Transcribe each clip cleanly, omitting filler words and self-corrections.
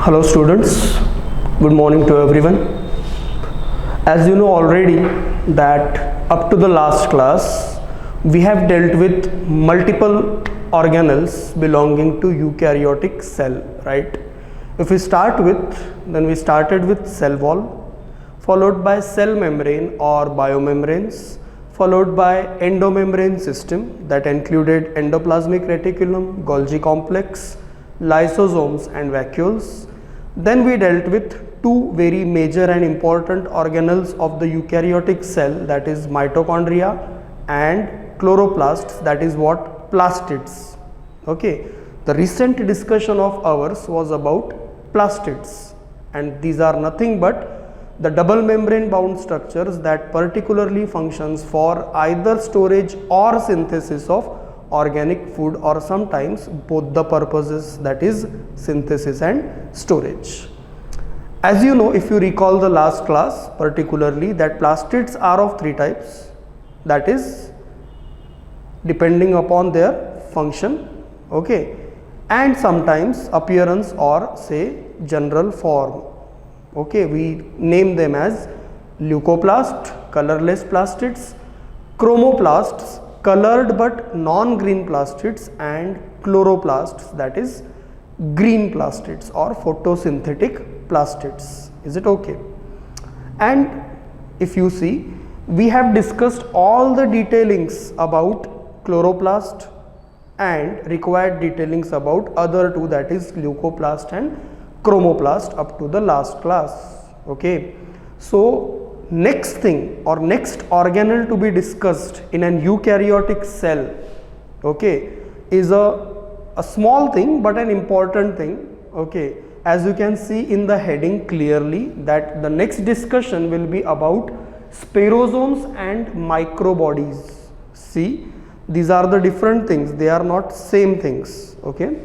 Hello students, good morning to everyone. As you know already that up to the last class we have dealt with multiple organelles belonging to eukaryotic cell, right? If we started with cell wall, followed by cell membrane or biomembranes, followed by endomembrane system that included endoplasmic reticulum, Golgi complex, lysosomes and vacuoles. Then we dealt with two very major and important organelles of the eukaryotic cell, that is mitochondria and chloroplasts, that is what? Plastids. Okay, the recent discussion of ours was about plastids, and these are nothing but the double membrane bound structures that particularly functions for either storage or synthesis of organic food, or sometimes both the purposes, that is synthesis and storage. As you know, if you recall the last class particularly, that plastids are of three types, that is depending upon their function, okay, and sometimes appearance or say general form. Okay, we name them as leucoplast, colorless plastids, chromoplasts, colored but non-green plastids, and chloroplasts, that is green plastids or photosynthetic plastids. Is it okay? And if you see, we have discussed all the detailings about chloroplast and required detailings about other two, that is leucoplast and chromoplast, up to the last class. Okay, so next thing or next organelle to be discussed in an eukaryotic cell, okay, is a small thing but an important thing. Okay, as you can see in the heading clearly that the next discussion will be about spirosomes and microbodies. See, these are the different things, they are not same things. Okay,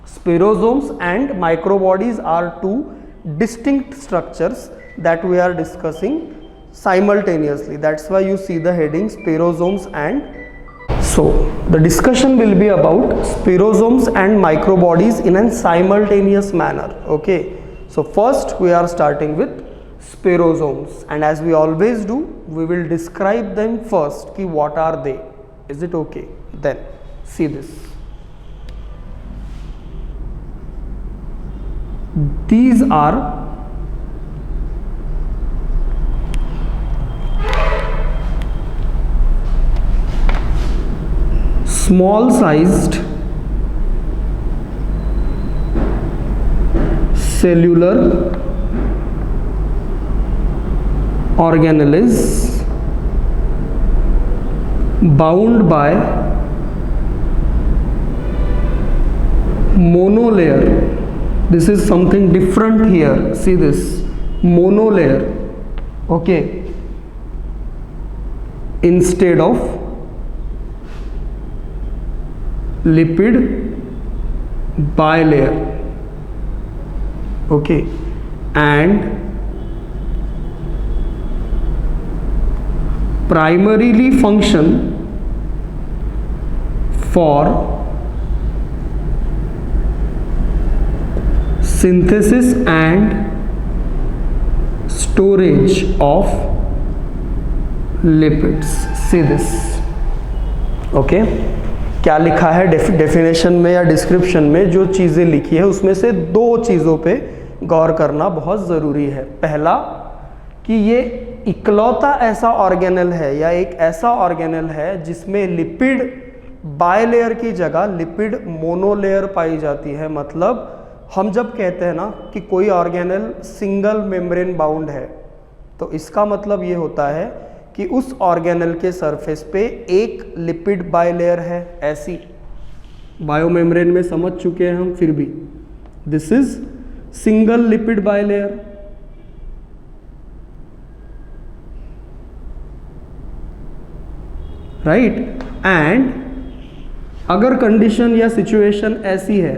spirosomes and microbodies are two distinct structures that we are discussing simultaneously. That's why you see the heading spirosomes. And so the discussion will be about spirosomes and microbodies in a simultaneous manner. Okay, so first we are starting with spirosomes, and as we always do, we will describe them first. Ki what are they? Is it okay? Then see this. These are small sized cellular organelles bound by monolayer. This is something different here. See this, monolayer, okay, instead of lipid bilayer. Okay, and primarily function for synthesis and storage of lipids. See this. Okay, क्या लिखा है definition में या description में? जो चीज़ें लिखी है उसमें से दो चीज़ों पे गौर करना बहुत ज़रूरी है. पहला कि ये इकलौता ऐसा ऑर्गेनल है या एक ऐसा ऑर्गेनल है जिसमें लिपिड बायलेयर की जगह लिपिड मोनोलेयर पाई जाती है. मतलब हम जब कहते हैं ना कि कोई ऑर्गेनल सिंगल मेम्ब्रेन बाउंड है, तो इसका मतलब ये होता है कि उस ऑर्गेनल के सरफेस पे एक लिपिड बायलेयर है. ऐसी बायोमेम्ब्रेन में समझ चुके हैं हम, फिर भी this is single lipid bilayer. Right, and अगर कंडीशन या सिचुएशन ऐसी है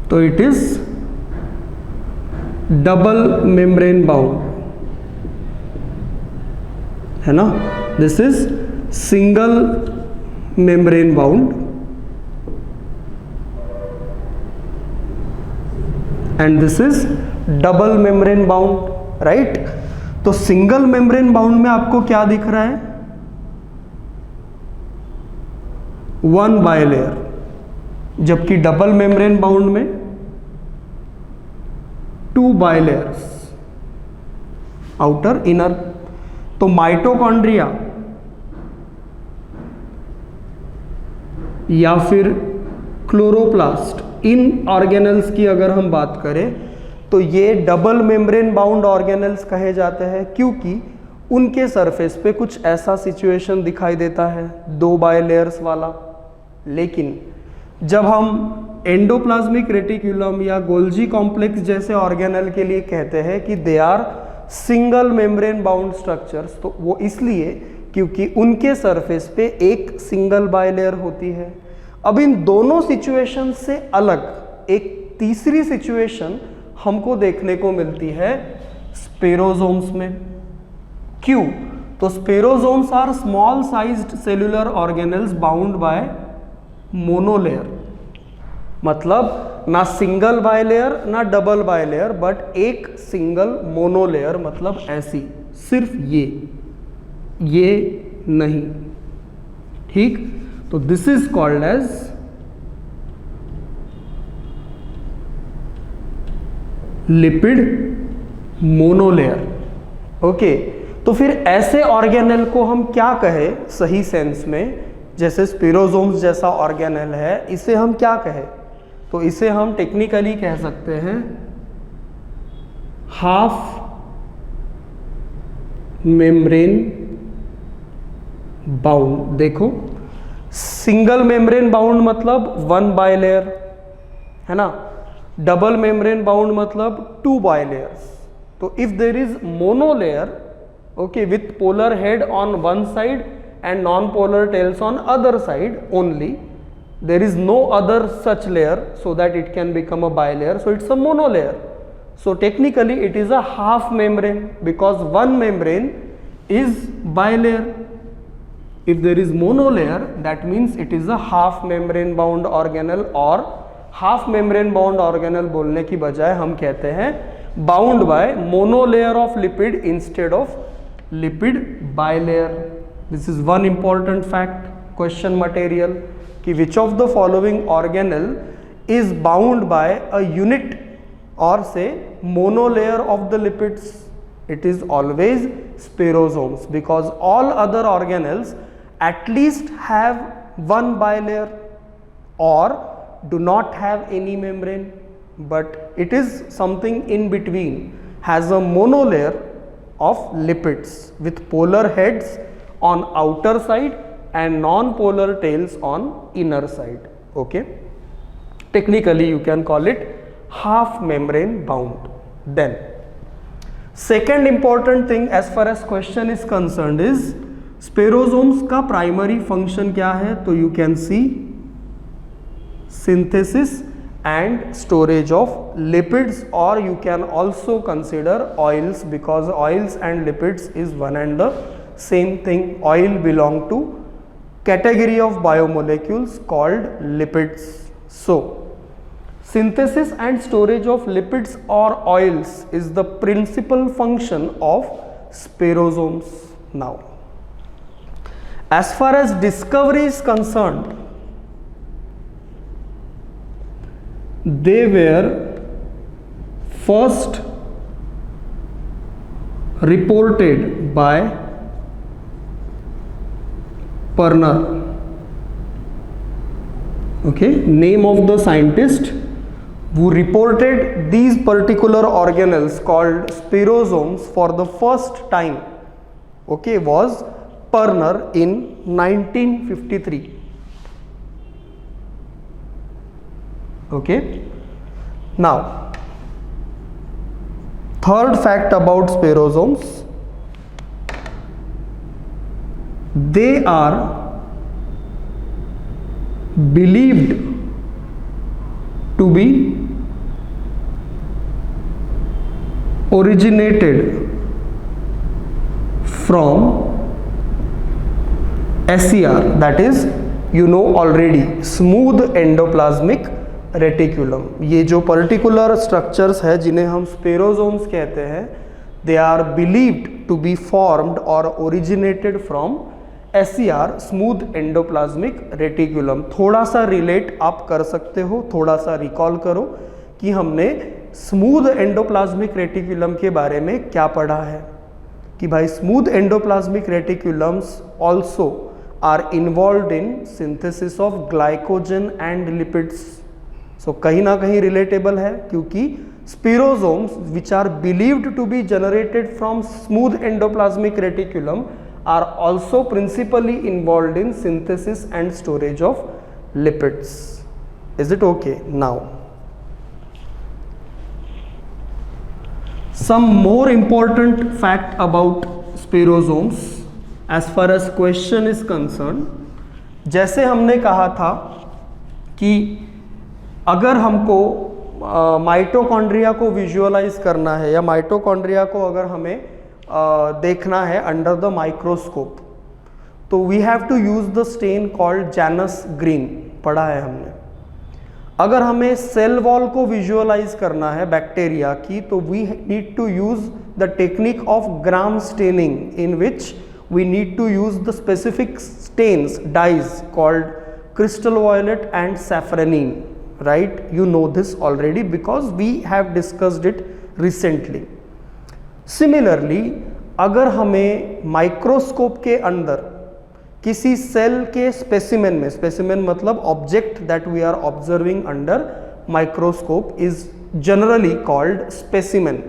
तो it is double membrane bound, है ना. This is single membrane bound and this is double membrane bound, right. तो सिंगल मेम्ब्रेन बाउंड में आपको क्या दिख रहा है, वन बाइलेयर, जबकि डबल मेम्ब्रेन बाउंड में टू बाइलेयर्स, आउटर इनर। तो माइटोकॉन्ड्रिया या फिर क्लोरोप्लास्ट, इन ऑर्गेनल्स की अगर हम बात करें तो ये डबल मेम्ब्रेन बाउंड ऑर्गेनल्स कहे जाते हैं, क्योंकि उनके सरफेस पे कुछ ऐसा सिचुएशन दिखाई देता है, दो बाइलेयर्स वाला। लेकिन जब हम एंडोप्लाज्मिक रेटिकुलम या गोल्जी कॉम्प्लेक्स जैसे ऑर्गेनल के लिए कहते हैं कि they are single membrane bound structures, तो वो इसलिए क्योंकि उनके सरफेस पे एक सिंगल बाइलेयर होती है। अब इन दोनों सिचुएशन से अलग एक तीसरी सिचुएशन हमको देखने को मिलती है स्पेरोजोम्स में। क्यों? तो spherosomes are small sized cellular organelles bound by monolayer, मतलब ना सिंगल बाइलेयर ना डबल बाइलेयर, बट एक सिंगल मोनोलेयर, मतलब ऐसी, सिर्फ ये नहीं, ठीक। तो this is called as lipid monolayer, okay. तो फिर ऐसे ऑर्गेनल को हम क्या कहें सही सेंस में, जैसे स्पेरोजोम्स जैसा ऑर्गेनल है, इसे हम क्या कहें? तो इसे हम टेक्निकली कह सकते हैं हाफ मेम्ब्रेन बाउंड। देखो, सिंगल मेम्ब्रेन बाउंड मतलब वन बाइलेयर है ना, डबल मेम्ब्रेन बाउंड मतलब टू बाइलेयर्स। तो if there is monolayer, okay, with polar head on one side and non-polar tails on other side only, there is no other such layer so that it can become a bilayer, so it's a monolayer. So technically it is a half membrane because one membrane is bilayer. If there is monolayer, that means it is a half membrane bound organelle, और half membrane bound organelle बोलने की बजाय हम कहते हैं bound by monolayer of lipid instead of lipid bilayer. This is one important fact, question material, कि which of the following organelle is bound by a unit or say monolayer of the lipids? It is always sperosomes, because all other organelles at least have one bilayer or do not have any membrane, but it is something in between, has a monolayer of lipids with polar heads on outer side and non-polar tails on inner side, okay. Technically you can call it half membrane bound. Then second important thing as far as question is concerned is sperosomes का primary function क्या है? तो you can see synthesis and storage of lipids, or you can also consider oils, because oils and lipids is one and the same thing. Oil belong to category of biomolecules called lipids. So synthesis and storage of lipids or oils is the principal function of sperosomes. Now as far as discovery is concerned, they were first reported by Perner, okay, name of the scientist who reported these particular organelles called sperosomes for the first time, okay, was Perner in 1953, okay. Now third fact about sperosomes, they are believed to be originated from SER, that is, you know already, smooth endoplasmic reticulum. ये जो particular structures है जिन्हें हम spherosomes कहते हैं, they are believed to be formed और originated from SER, smooth endoplasmic reticulum. थोड़ा सा रिलेट आप कर सकते हो, थोड़ा सा रिकॉल करो कि हमने स्मूथ एंडोप्लाज्मिक रेटिकुलम के बारे में क्या पढ़ा है, कि भाई smooth endoplasmic reticulums also are involved in synthesis of glycogen and lipids. So कहीं ना कहीं रिलेटेबल है, क्योंकि spherosomes which are believed to be generated from smooth endoplasmic reticulum are also principally involved in synthesis and storage of lipids. Is it okay? Now, some more important fact about spirosomes as far as question is concerned. जैसे हमने कहा था कि अगर हमको mitochondria को visualise करना है या माइटोकॉन्ड्रिया को अगर हमें देखना है अंडर द माइक्रोस्कोप, तो we have to use the stain called Janus green, पढ़ा है हमने। अगर हमें सेल वॉल को विजुअलाइज करना है बैक्टीरिया की, तो we need to use the technique of gram staining, in which we need to use the specific stains dyes called crystal violet and safranin, right? You know this already because we have discussed it recently. Similarly, अगर हमें microscope के अंदर किसी cell के specimen में, specimen मतलब object that we are observing under microscope is generally called specimen,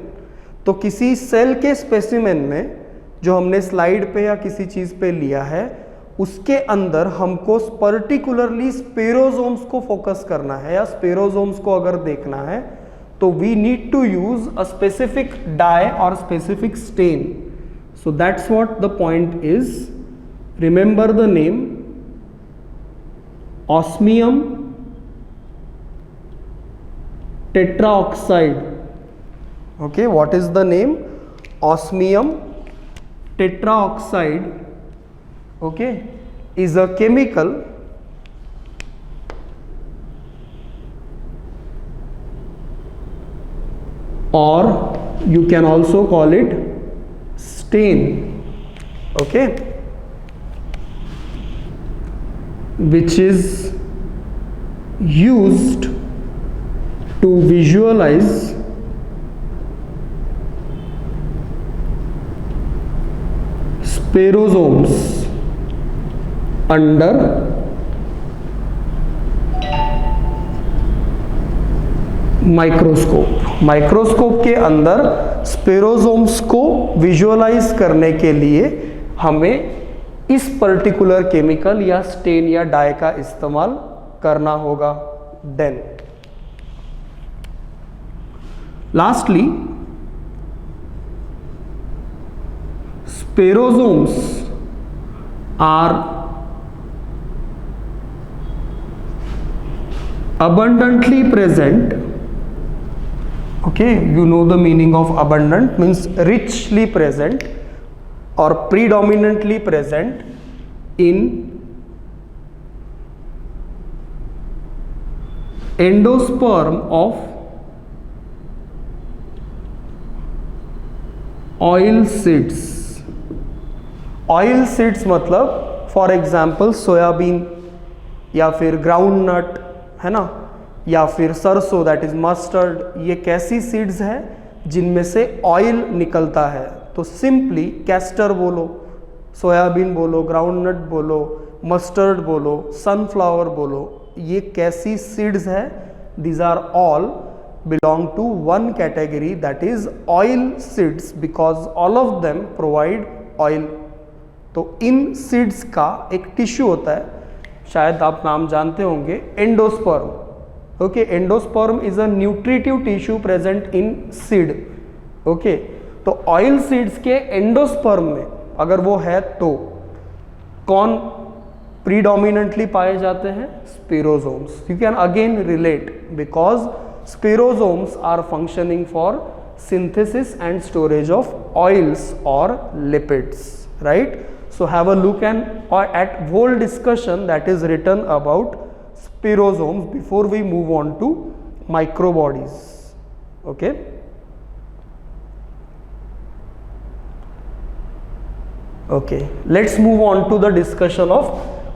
तो किसी सेल के स्पेसिमेन में जो हमने स्लाइड पे या किसी चीज़ पे लिया है, उसके अंदर हमको पर्टिकुलरली स्पेरोसोम्स को फोकस करना है या स्पेरोसोम्स को अगर देखना है, तो we need to use a specific dye or specific stain. So that's what the point is. Remember the name osmium tetraoxide. Okay, what is the name? Osmium tetraoxide, okay, is a chemical or you can also call it stain, okay, which is used to visualize sperosomes under microscope. Microscope के अंदर स्पेरोसोम्स को visualise करने के लिए हमें इस particular chemical या stain या डाई का इस्तेमाल करना होगा। Then lastly, spherosomes are abundantly present, okay, you know the meaning of abundant means richly present or predominantly present in endosperm of oil seeds. Oil seeds मतलब फॉर एग्जाम्पल सोयाबीन या फिर ground नट, है ना, या फिर सरसों दैट इज मस्टर्ड, ये कैसी सीड्स है जिनमें से ऑयल निकलता है। तो सिंपली कैस्टर बोलो, सोयाबीन बोलो, ग्राउंड नट बोलो, मस्टर्ड बोलो, सनफ्लावर बोलो, ये कैसी सीड्स है? These are all belong to one category that is oil seeds because all of them provide oil. तो इन सीड्स का एक टिश्यू होता है, शायद आप नाम जानते होंगे, endosperm. Okay, endosperm is a nutritive tissue present in seed. Okay, तो ऑयल सीड्स के एंडोस्पर्म में अगर वो है तो कौन प्रीडोमिनेंटली पाए जाते हैं? Spherosomes. You can again relate because spherosomes are functioning for synthesis and storage of oils or lipids, right? So have a look at whole discussion that is written about spirosomes before we move on to microbodies. Okay. Okay, let's move on to the discussion of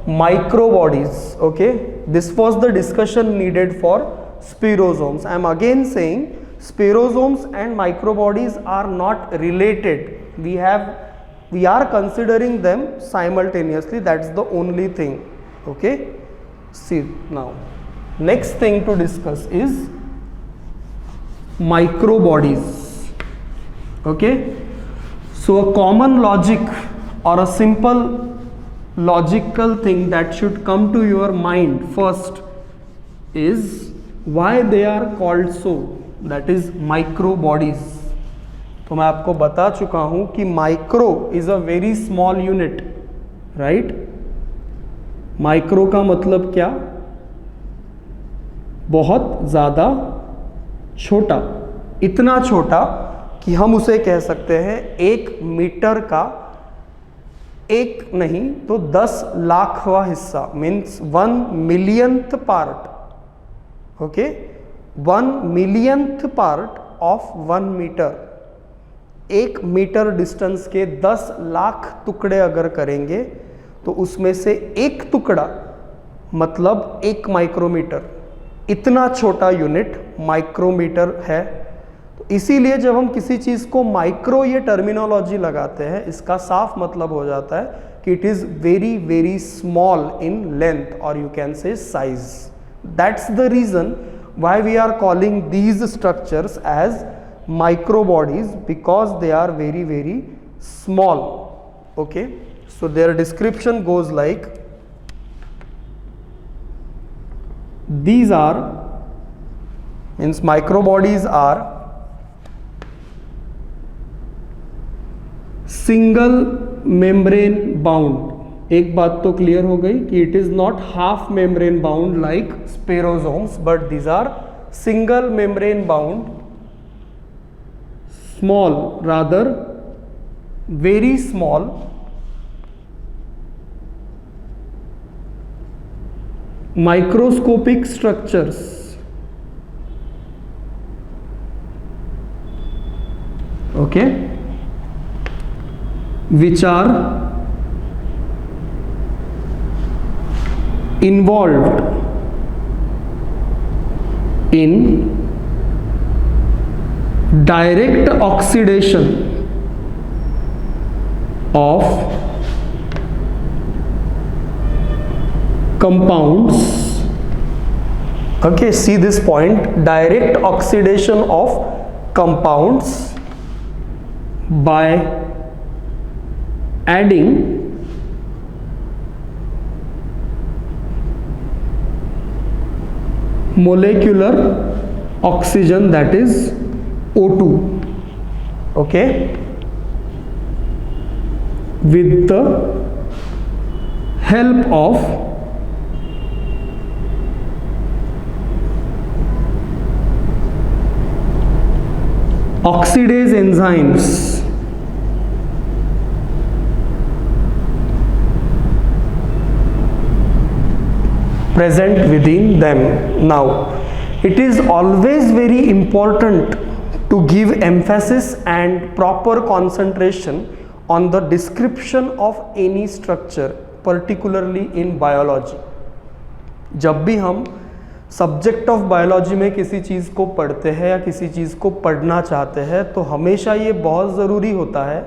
microbodies. Okay, this was the discussion needed for spirosomes. I am again saying spirosomes and microbodies are not related. We are considering them simultaneously. That's the only thing. Okay, see now, next thing to discuss is microbodies. Okay, so a common logic or a simple logical thing that should come to your mind first is why they are called so, that is microbodies. तो मैं आपको बता चुका हूं कि micro is a very small unit, right. Micro का मतलब क्या? बहुत ज़्यादा छोटा, इतना छोटा कि हम उसे कह सकते हैं 1 मीटर का एक नहीं तो 10 लाखवां हिस्सा, means 1 millionth part. Okay, 1 millionth part of 1 metre. 1 metre distance के 10 लाख टुकड़े अगर करेंगे तो उसमें से एक टुकड़ा मतलब 1 माइक्रोमीटर. इतना छोटा यूनिट माइक्रोमीटर है. तो इसीलिए जब हम किसी चीज़ को माइक्रो ये टर्मिनोलॉजी लगाते हैं, इसका साफ मतलब हो जाता है कि it is very very small in length और you can say size. That's the reason why we are calling these structures as microbodies, because they are very very small. Okay, so their description goes like these are, means microbodies are single membrane bound. एक बात तो clear हो गई कि it is not half membrane bound like spirosomes, but these are single membrane bound, small, rather very small, microscopic structures. Okay, which are involved in direct oxidation of compounds. Okay, see this point, direct oxidation of compounds by adding molecular oxygen, that is O2. Okay, with the help of oxidase enzymes present within them. Now, it is always very important to give emphasis and proper concentration on the description of any structure, particularly in biology. जब भी हम subject of biology में किसी चीज़ को पढ़ते हैं या किसी चीज़ को पढ़ना चाहते हैं तो हमेशा ये बहुत ज़रूरी होता है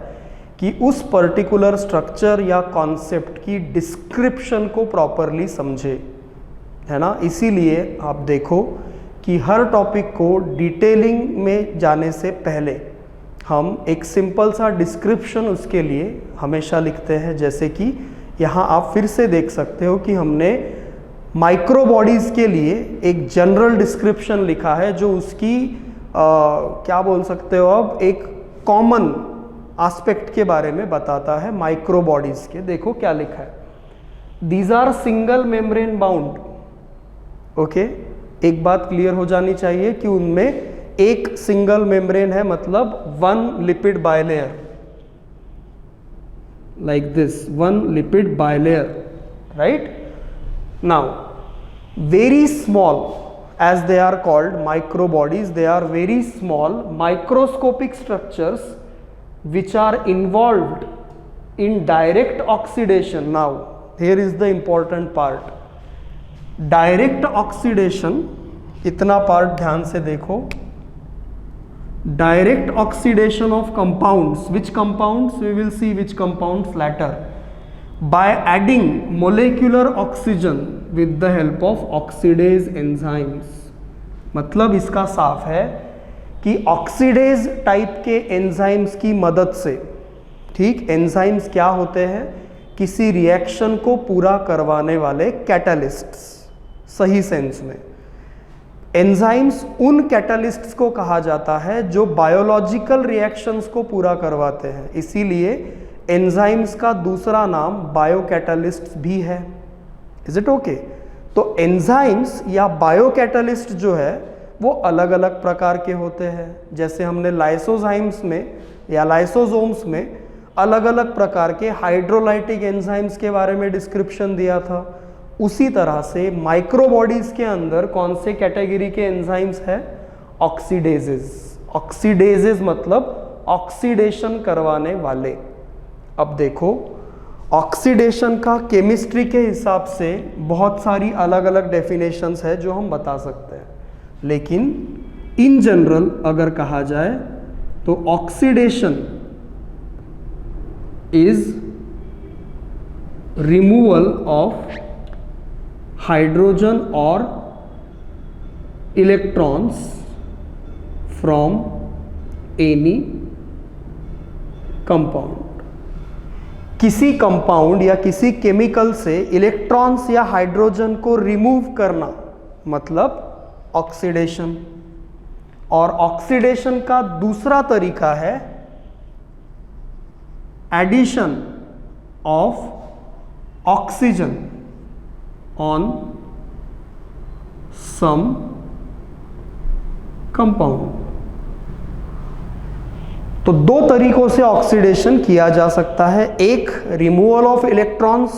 कि उस पर्टिकुलर स्ट्रक्चर या कॉन्सेप्ट की डिस्क्रिप्शन को प्रॉपरली समझे, है ना. इसीलिए आप देखो कि हर टॉपिक को डिटेलिंग में जाने से पहले हम एक सिंपल सा डिस्क्रिप्शन उसके लिए हमेशा लिखते हैं. जैसे कि यहाँ आप फिर से देख सकते हो कि हमने माइक्रोबॉडीज़ के लिए एक जनरल डिस्क्रिप्शन लिखा है जो उसकी क्या बोल सकते हो अब, एक कॉमन एस्पेक्ट के बारे में बताता है माइक्रोबॉडीज़ के. देखो क्या लिखा है, these are single membrane bound. Okay, एक बात क्लियर हो जानी चाहिए कि उनमें एक सिंगल मेम्ब्रेन है, मतलब 1 lipid bilayer, like this, 1 lipid bilayer, right. Now very small, as they are called micro bodies. They are very small microscopic structures which are involved in direct oxidation. Now here is the important part. Direct oxidation, इतना part ध्यान से देखो. Direct oxidation of compounds. Which compounds? We will see which compounds later. By adding molecular oxygen with the help of oxidase enzymes. मतलब इसका साफ है कि oxidase type के एंजाइम्स की मदद से, ठीक, एंजाइम्स क्या होते हैं? किसी रिएक्शन को पूरा करवाने वाले कैटालिस्ट्स. सही सेंस में एंजाइम्स उन कैटालिस्ट्स को कहा जाता है जो बायोलॉजिकल रिएक्शंस को पूरा करवाते हैं. इसीलिए एंजाइम्स का दूसरा नाम बायोकैटालिस्ट भी है. Is it okay? तो एंजाइम्स या बायोकैटालिस्ट जो है वो अलग अलग प्रकार के होते हैं. जैसे हमने लाइसोजाइम्स में या लाइसोसोम्स में अलग अलग प्रकार के हाइड्रोलाइटिक एंजाइम्स के बारे में डिस्क्रिप्शन दिया था. उसी तरह से माइक्रोबॉडीज के अंदर कौन से कैटेगरी के एंजाइम्स है? ऑक्सीडेजेस. ऑक्सीडेजेस मतलब ऑक्सीडेशन करवाने वाले. अब देखो, ऑक्सीडेशन का केमिस्ट्री के हिसाब से बहुत सारी अलग अलग डेफिनेशंस है जो हम बता सकते हैं, लेकिन इन जनरल अगर कहा जाए तो oxidation is removal of hydrogen और इलेक्ट्रॉन्स फ्रॉम एनी कंपाउंड. किसी कंपाउंड या किसी केमिकल से इलेक्ट्रॉन्स या हाइड्रोजन को रिमूव करना मतलब ऑक्सीडेशन. और ऑक्सीडेशन का दूसरा तरीका है addition of oxygen on some compound. तो दो तरीकों से ऑक्सीडेशन किया जा सकता है. एक removal of electrons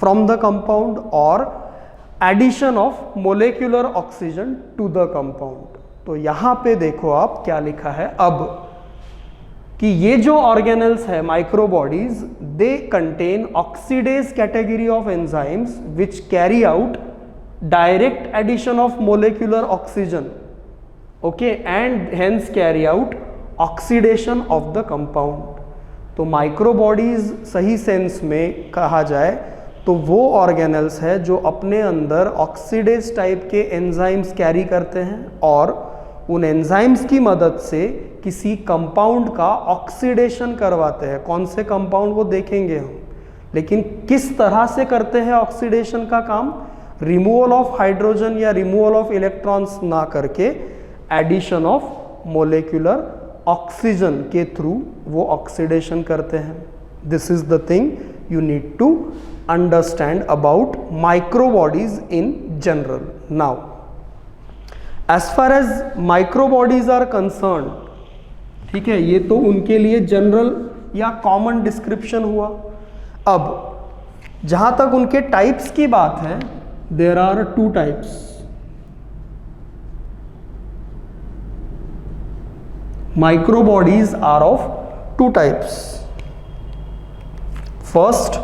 from the compound और addition of molecular oxygen to the compound. तो यहां पे देखो आप क्या लिखा है अब कि ये जो ऑर्गेनल्स है microbodies, they contain oxidase category of enzymes which carry out direct addition of molecular oxygen, okay, and hence carry out oxidation of the compound. तो माइक्रोबॉडीज सही सेंस में कहा जाए तो वो ऑर्गेनल्स है जो अपने अंदर ऑक्सीडेज टाइप के एंजाइम्स कैरी करते हैं और उन एंजाइम्स की मदद से किसी कंपाउंड का ऑक्सीडेशन करवाते हैं. कौन से कंपाउंड वो देखेंगे हम, लेकिन किस तरह से करते हैं ऑक्सीडेशन का काम? रिमूवल ऑफ हाइड्रोजन या रिमूवल ऑफ इलेक्ट्रॉन्स ना करके एडिशन ऑफ मोलेक्युलर ऑक्सीजन के थ्रू वो ऑक्सीडेशन करते हैं. This is the thing you need to understand about microbodies in general. Now, as far as microbodies are concerned, ठीक है, ये तो उनके लिए जनरल या कॉमन डिस्क्रिप्शन हुआ. अब जहां तक उनके टाइप्स की बात है, there are 2 types. Microbodies are of 2 types. First,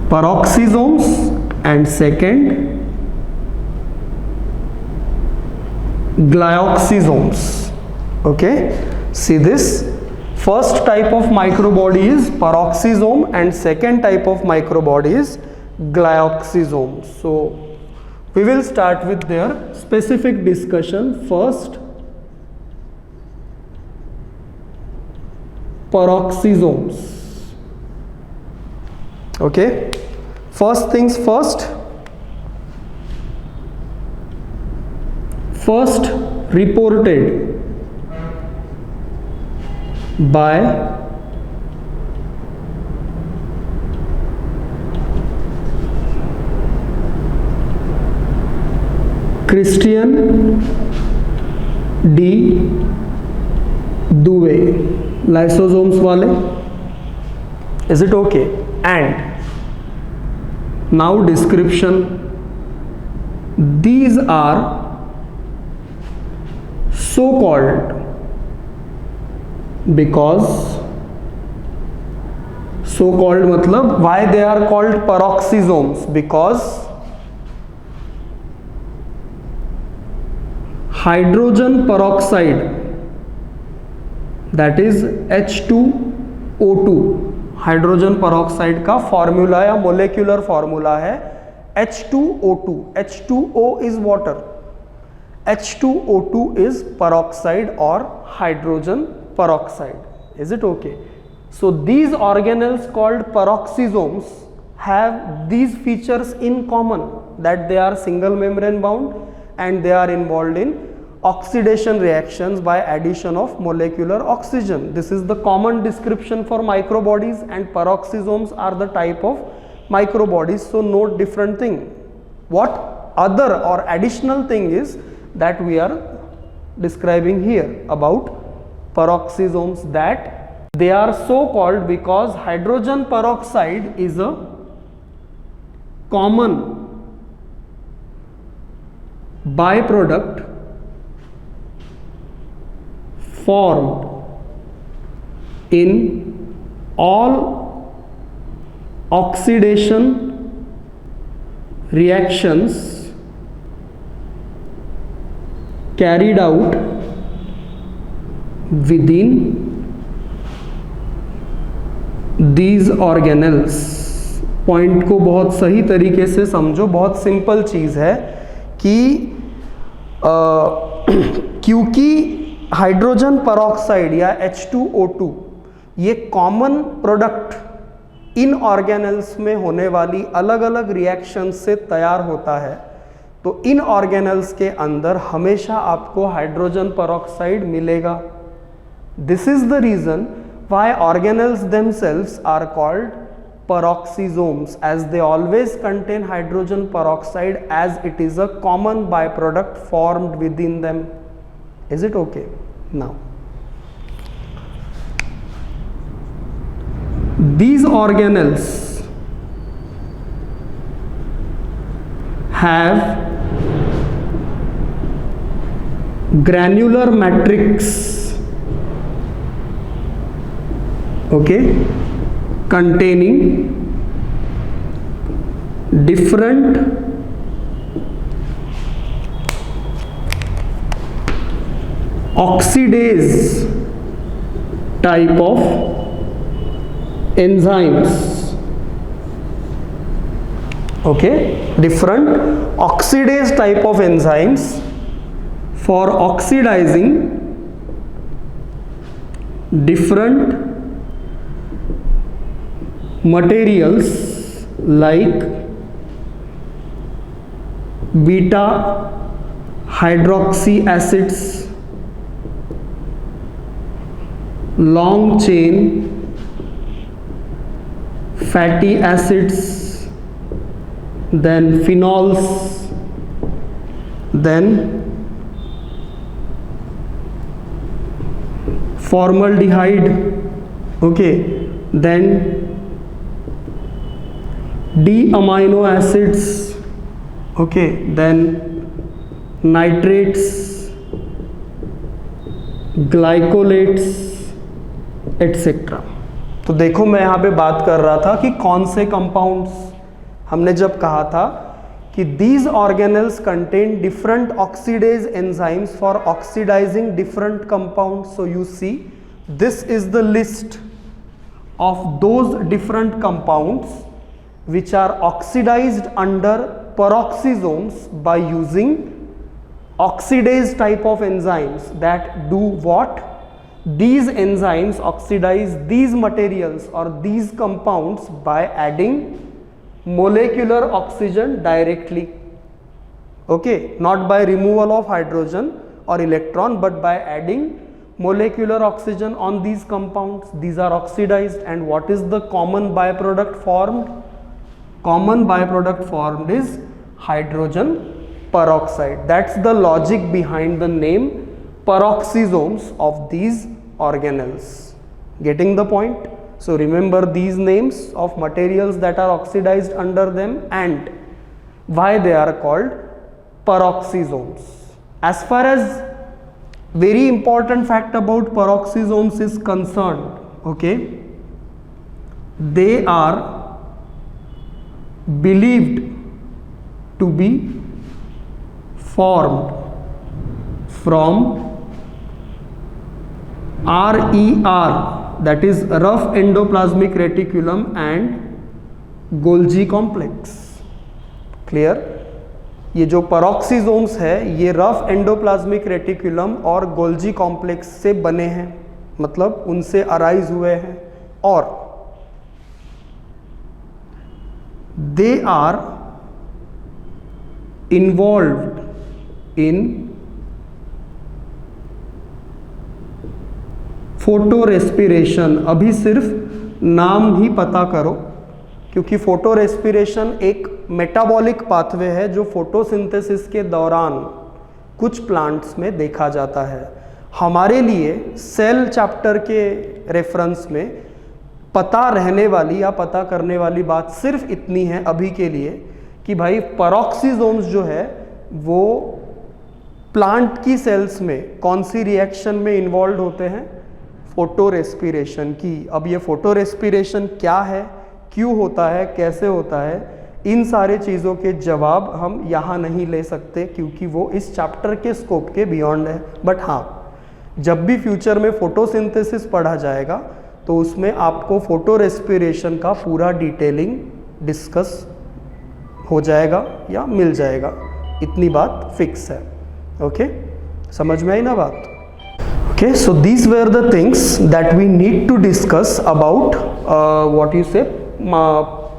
peroxisomes, and second, glyoxysomes. Okay, see this. First type of microbody is peroxisome and second type of microbody is glyoxysome. So we will start with their specific discussion. First, peroxisomes. Okay, first things first. First reported by Christian D. Douay. lysosomes वाले. Is it okay? And now description. These are so called because, so called मतलब why they are called peroxisomes, because hydrogen peroxide, that is H2O2, hydrogen peroxide का formula या molecular formula है H2O2. H2O is water, H2O2 is peroxide or hydrogen peroxide. Is it okay? So these organelles called peroxisomes have these features in common, that they are single membrane bound and they are involved in oxidation reactions by addition of molecular oxygen. This is the common description for microbodies, and peroxisomes are the type of microbodies, so no different thing. What other or additional thing is that we are describing here about peroxisomes, that they are so called because hydrogen peroxide is a common byproduct formed in all oxidation reactions carried out within these organelles. Point को बहुत सही तरीके से समझो, बहुत simple चीज़ है कि क्योंकि हाइड्रोजन पेरोक्साइड या H2O2 ये कॉमन प्रोडक्ट इन ऑर्गेनल्स में होने वाली अलग अलग रिएक्शन से तैयार होता है, तो इन ऑर्गेनल्स के अंदर हमेशा आपको हाइड्रोजन पेरोक्साइड मिलेगा. This is the reason why organelles themselves are called peroxisomes, as they always contain hydrogen peroxide, as it is a common byproduct formed within them. Is it okay? Now, these organelles have granular matrix, okay, containing different oxidase type of enzymes. Okay, different oxidase type of enzymes for oxidizing different materials like beta hydroxy acids, long chain fatty acids, then phenols, then formaldehyde, okay, then D-amino acids, okay, then nitrates, glycolates, etc. तो देखो मैं यहाँ पे बात कर रहा था कि कौन से कंपाउंड्स, हमने जब कहा था कि these organelles contain different oxidase enzymes for oxidizing different compounds. So you see, this is the list of those different compounds which are oxidized under peroxisomes by using oxidase type of enzymes that do what? These enzymes oxidize these materials or these compounds by adding molecular oxygen directly, okay, not by removal of hydrogen or electron, but by adding molecular oxygen on these compounds. These are oxidized, and what is the common byproduct formed? Common byproduct formed is hydrogen peroxide. That's the logic behind the name peroxisomes of these organelles. Getting the point? So remember these names of materials that are oxidized under them and why they are called peroxisomes. As far as very important fact about peroxisomes is concerned, okay, they are believed to be formed from RER, that is rough endoplasmic reticulum, and Golgi complex. Clear? ये जो peroxisomes है ये rough endoplasmic reticulum और Golgi complex से बने हैं, मतलब उनसे अराइज हुए हैं, और they are involved in photorespiration. अभी सिर्फ नाम ही पता करो, क्योंकि फोटो रेस्पिरेशन एक मेटाबॉलिक पाथवे है जो फोटोसिंथेसिस के दौरान कुछ प्लांट्स में देखा जाता है. हमारे लिए सेल चैप्टर के रेफरेंस में पता रहने वाली या पता करने वाली बात सिर्फ इतनी है अभी के लिए कि भाई पेरोक्सीजोम्स जो है वो प्लांट की सेल्स में कौन सी रिएक्शन में इन्वॉल्व होते हैं, फोटो रेस्पिरेशन की. अब ये फोटो रेस्पिरेशन क्या है, क्यों होता है, कैसे होता है, इन सारे चीज़ों के जवाब हम यहाँ नहीं ले सकते क्योंकि वो इस चैप्टर के स्कोप के बियॉन्ड है. बट हाँ, जब भी फ्यूचर में फोटोसिंथेसिस पढ़ा जाएगा तो उसमें आपको फोटो रेस्पिरेशन का पूरा डिटेलिंग डिस्कस हो जाएगा या मिल जाएगा, इतनी बात फिक्स है. ओके, समझ में आई ना बात? Okay, so these were the things that we need to discuss about what you say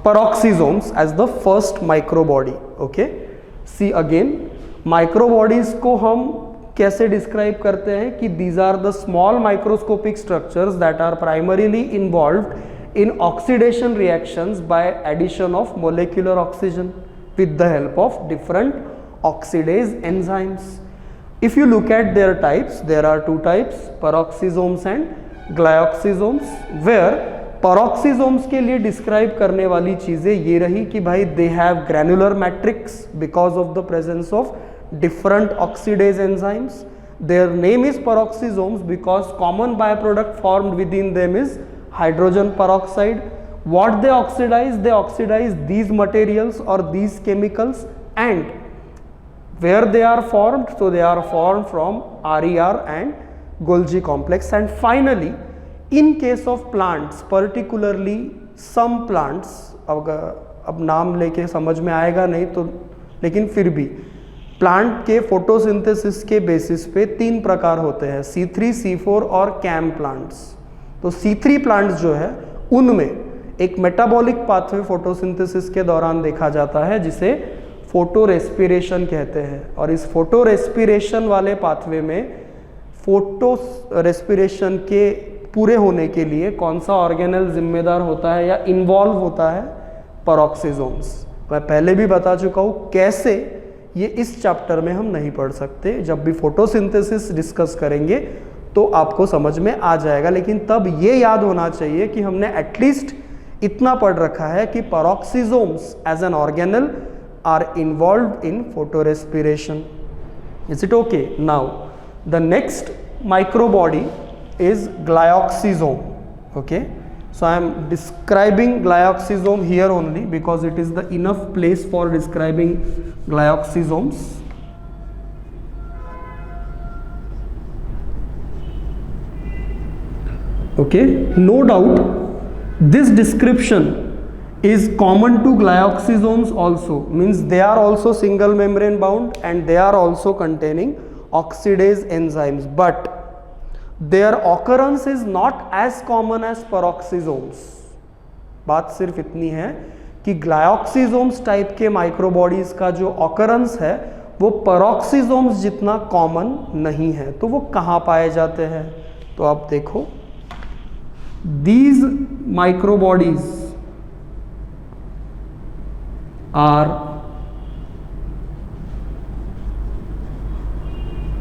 peroxisomes as the first microbody. Okay, see again, microbodies को हम कैसे describe करते हैं कि these are the small microscopic structures that are primarily involved in oxidation reactions by addition of molecular oxygen with the help of different oxidase enzymes. If you look at their types, there are two types, peroxisomes and glyoxysomes, where peroxisomes के लिए describe करने वाली चीज़ें ये रही कि भाई they have granular matrix because of the presence of different oxidase enzymes. Their name is peroxisomes because common byproduct formed within them is hydrogen peroxide. What they oxidize these materials or these chemicals, and where they are formed, so they are formed from RER and Golgi complex. And finally, in case of plants, particularly some plants, अब नाम लेके समझ में आएगा नहीं तो, लेकिन फिर भी प्लांट के फोटोसिंथेसिस के बेसिस पे तीन प्रकार होते हैं, C3, C4 और कैम प्लांट्स. तो C3 प्लांट्स जो है उनमें एक मेटाबॉलिक पाथवे फोटोसिंथेसिस के दौरान देखा जाता है जिसे फोटो रेस्पिरेशन कहते हैं. और इस फोटो रेस्पिरेशन वाले पाथवे में फोटो रेस्पिरेशन के पूरे होने के लिए कौन सा ऑर्गेनेल जिम्मेदार होता है या इन्वॉल्व होता है, पेरोक्सीजोम्स. मैं पहले भी बता चुका हूँ कैसे, ये इस चैप्टर में हम नहीं पढ़ सकते. जब भी फोटोसिंथेसिस डिस्कस करेंगे तो आपको समझ में आ जाएगा, लेकिन तब ये याद होना चाहिए कि हमने एटलीस्ट इतना पढ़ रखा है कि peroxisomes as an organelle are involved in photorespiration. Is it okay? Now the next microbody is glyoxysome. Okay, so I am describing glyoxysome here only because it is the enough place for describing glyoxysomes. Okay, no doubt this description is common to glyoxysomes also, means they are also single membrane bound and they are also containing oxidase enzymes, but their occurrence is not as common as peroxisomes. बात सिर्फ इतनी है कि ग्लायोक्सीजोम्स type के microbodies का जो occurrence है वो पेरोक्सीजोम्स जितना कॉमन नहीं है. तो वो कहाँ पाए जाते हैं, तो आप देखो, these microbodies are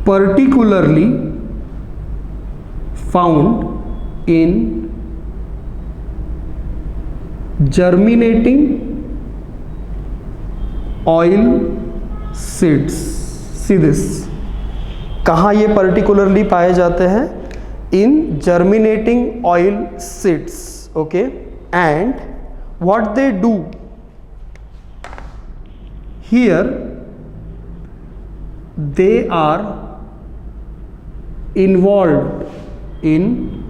particularly found in germinating oil seeds. See this, कहाँ ये particularly पाए जाते हैं? In germinating oil seeds. Okay, and what they do here, they are involved in,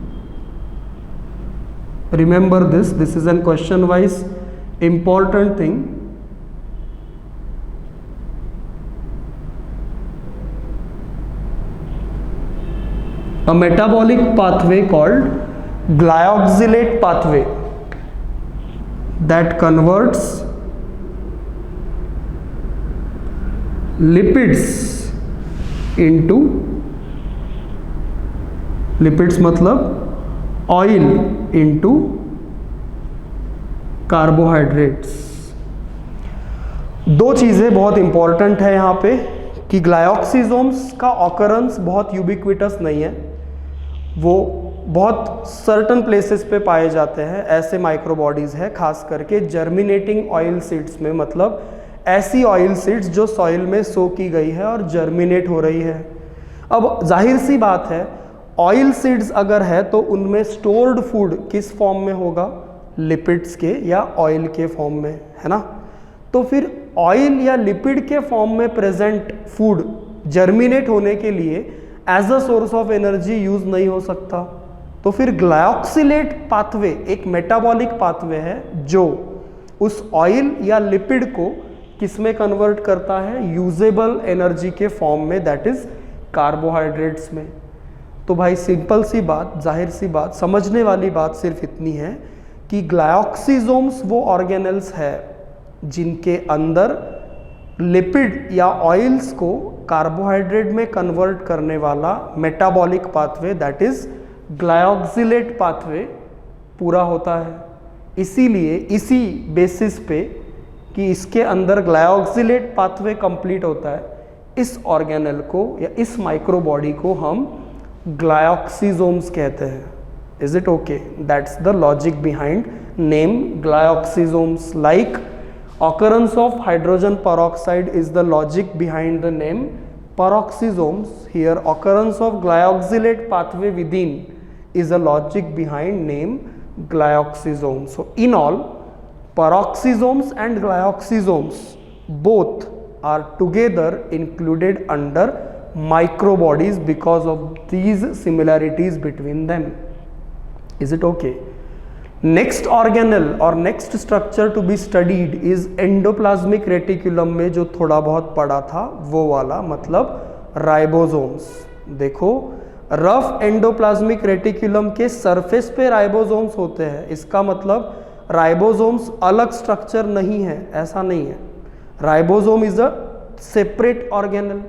remember this is an question wise important thing, a metabolic pathway called glyoxylate pathway that converts lipids into, lipids मतलब oil into carbohydrates. दो चीज़ें बहुत important है यहाँ पे कि ग्लायोक्सिजोम्स का occurrence बहुत यूबिक्विटस नहीं है, वो बहुत सर्टन प्लेसेस पे पाए जाते हैं. ऐसे माइक्रोबॉडीज़ है खास करके जर्मिनेटिंग ऑयल सीड्स में, मतलब ऐसी ऑयल सीड्स जो सॉइल में सो की गई है और जर्मिनेट हो रही है. अब जाहिर सी बात है, ऑयल सीड्स अगर है तो उनमें स्टोर्ड फूड किस फॉर्म में होगा? लिपिड्स के या ऑयल के फॉर्म में, है ना. तो फिर ऑयल या लिपिड के फॉर्म में प्रेजेंट फूड जर्मिनेट होने के लिए as a source of energy use नहीं हो सकता. तो फिर ग्लायोक्सिलेट पाथवे एक मेटाबॉलिक पाथवे है जो उस ऑयल या लिपिड को किस में कन्वर्ट करता है? यूजेबल एनर्जी के फॉर्म में, दैट इज कार्बोहाइड्रेट्स में. तो भाई सिंपल सी बात, जाहिर सी बात, समझने वाली बात सिर्फ इतनी है कि ग्लायोक्सिजोम्स वो ऑर्गेनेल्स है जिनके अंदर लिपिड या ऑयल्स को कार्बोहाइड्रेट में कन्वर्ट करने वाला metabolic pathway, that is glyoxylate pathway पूरा होता है. इसीलिए इसी बेसिस पे कि इसके अंदर ग्लायोक्सिलेट पाथवे कंप्लीट होता है, इस ऑर्गेनेल को या इस माइक्रोबॉडी को हम ग्लायोक्सिजोम्स कहते हैं. Is it okay? That's the logic behind name glyoxysomes. Like occurrence of hydrogen peroxide is the logic behind the name peroxisomes. Here occurrence of glyoxylate pathway within is a logic behind name glyoxysomes. So in all, peroxisomes and glyoxysomes both are together included under microbodies because of these similarities between them. Is it okay? Next organelle और next structure to be studied is endoplasmic reticulum में जो थोड़ा बहुत पढ़ा था वो वाला, मतलब राइबोसोम्स. देखो, रफ एंडोप्लाज्मिक रेटिकुलम के सरफेस पे राइबोसोम्स होते हैं, इसका मतलब राइबोसोम्स अलग स्ट्रक्चर नहीं है, ऐसा नहीं है. Ribosome is a separate organelle.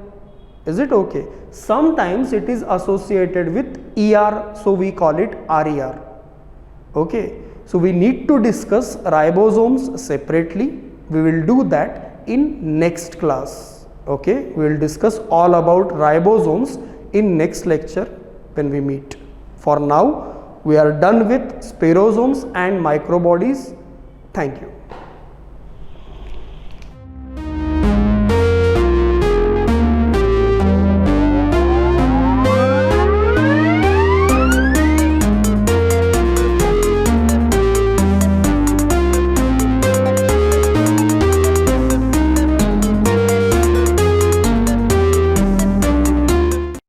Is it okay? Sometimes it is associated with ER, so we call it RER. Okay, so we need to discuss ribosomes separately. We will do that in next class. Okay, we will discuss all about ribosomes in next lecture when we meet. For now, we are done with spirosomes and microbodies. Thank you.